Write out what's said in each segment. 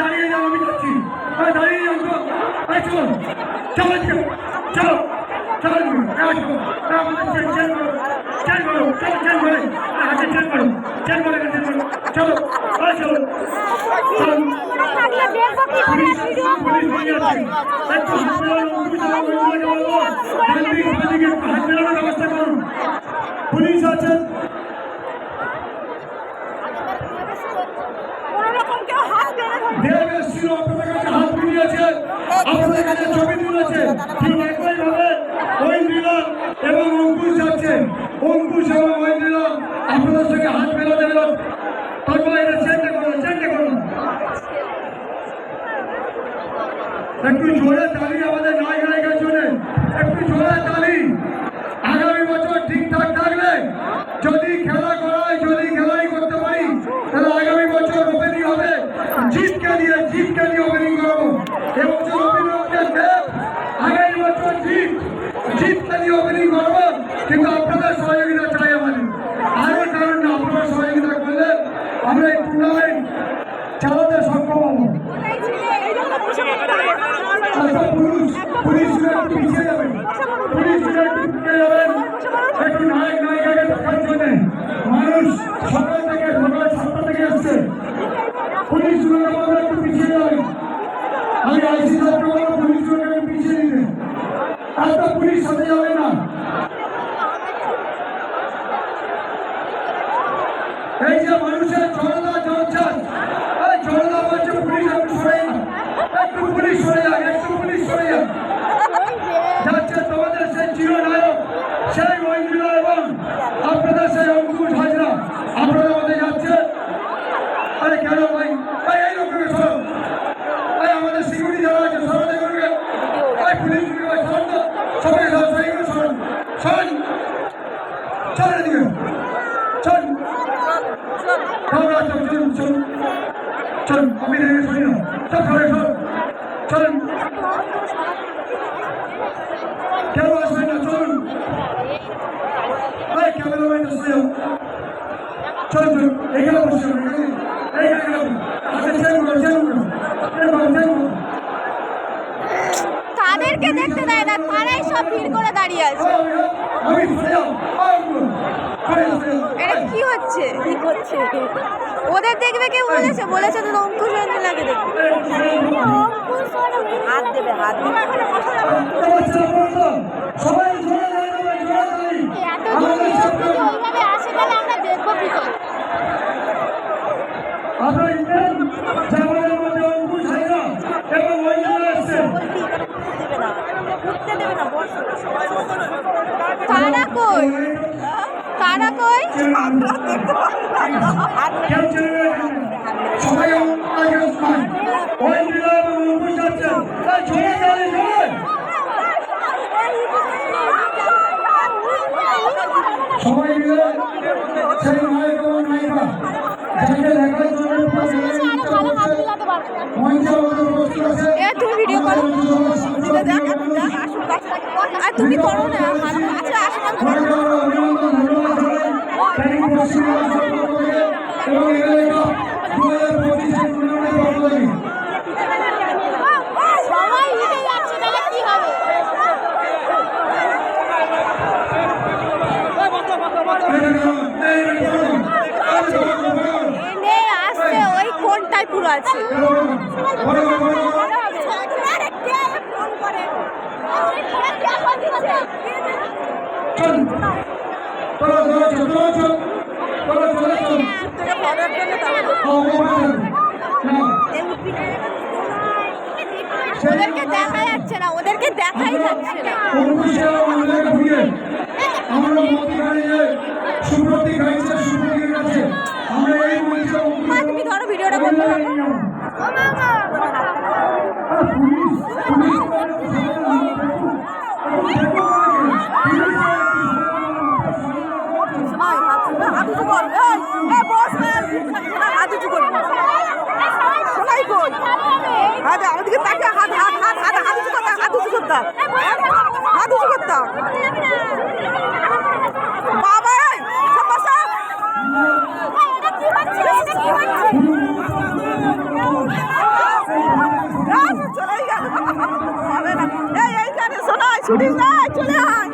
দাঁড়িয়ে যাও, আমি যাচ্ছি। দাঁড়িয়ে যাও, চলো চলো চলো চলো চেন করো, চেন করে হাতে চেন করো, চেন করে চলো চলো চলো। পুলিশ আছেন, আপনাদের কাছে হাত মিলিয়েছে, আপনাদের কাছে ছবি তুলেছে, ঠিক একইভাবে ঐন্দ্রিলা এবং অঙ্কুশ যাচ্ছে। অঙ্কুশ এবং ঐন্দ্রিলা আপনাদের সঙ্গে হাত মেলাতে গেলাম, তারপরে এটা চেষ্টা করো, একটু জোরে তালি আমাদের নায়িকার জন্য, একটু জোরে তালি। আগামী বছর ঠিকঠাক থাকলে যদি খেলা করায়, যদি খেলাই করতে পারি, তাহলে আগামী বছর ওপেনিং হবে জিতকে দিয়ে ওপেনিং করাবো। এবছর ওপেনিং আগামী বছর জিতকে দিয়ে ওপেনিং করবো, কিন্তু আপনাদের সহযোগিতা চাই আমাদের। আরো কারণ না, আপনারা সহযোগিতা করলে আমরা এই টুর্নামেন্ট চালাতে সক্ষম হবো। পুলিশ একটু পিছিয়ে যাবেন, একটু নায়িকাকে দেখার জন্য। মানুষ সকাল থেকে সকাল 7টা থেকে এসছে, পুলিশ একটু পিছিয়ে যাবেন। আমি আইসি সাহেবকে বলবো পুলিশ পিছিয়ে দিতে, এত পুলিশ সাথে যাবে না। এই যে মানুষের জনতা জনচান, এই জনতা বলছে পুলিশ একটু সরে যান, একটু পুলিশ সরে যান, একটু পুলিশ সরে যান। যাচ্ছে তোমাদের সেই চিরনায়ক, সেই ঐন্দ্রিলা এবং আপনাদের সেই অঙ্কুশ হাজরা, আপনাদের মধ্যে যাচ্ছে। আরে কেন ভাই, এই লোককে সরো, আমাদের সিকিউরিটি যারা আছে সরাতে করবে, পুলিশ সবাই সরান, চলেন দিকে চল, চলুন আমি দেখে শুনি না, চলেন কেউ আসবে না, চলুন ক্যামেরাম্যানটা সরে যাও, চলুন এখানে বসে তাদেরকে দেখতে দেয় না, তারাই সব ভিড় করে দাঁড়িয়ে আছে। এটা কি হচ্ছে, কি করছে? ওদের দেখবে কেউ বলেছে তো অঙ্কুশ ঐন্দ্রিলাকে দেখবে। হাত দেবে, হাত দেবে। ওইভাবে আসে তাহলে আমরা দেখবো কি করে? তারা কই, তারা কই? সবাই মিলে সেই নায়ক এবং নায়িকা যাকে দেখার জন্য তুমি ভিডিও করো, আর তুমি করো না, সবাই মিলে যাচ্ছে, তাহলে কি হবে? আসছে ওই কোনটাই পুরো আছে। ওদেরকে দেখা যাচ্ছে না, ওদেরকে দেখাই যাচ্ছে না। তুমি ধরো ভিডিওটা করতে থাকো। আমাদেরকে তাকে হাত হাত হাত হাত হাত উঁচু করতাম, হাত উঁচু করতাম, হাত উঁচু করতাম। বাবা কি হচ্ছে? ছুটিস না, চলে আয়।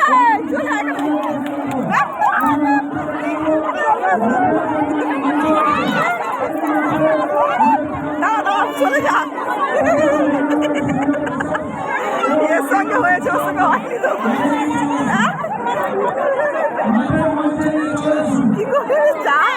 এই, চলে আয় এখানে। দাঁড়া, দাঁড়া, চলে যা। এর সঙ্গে হয়েছে, ওর সঙ্গে হয়নি তো। হ্যাঁ? কি করে যা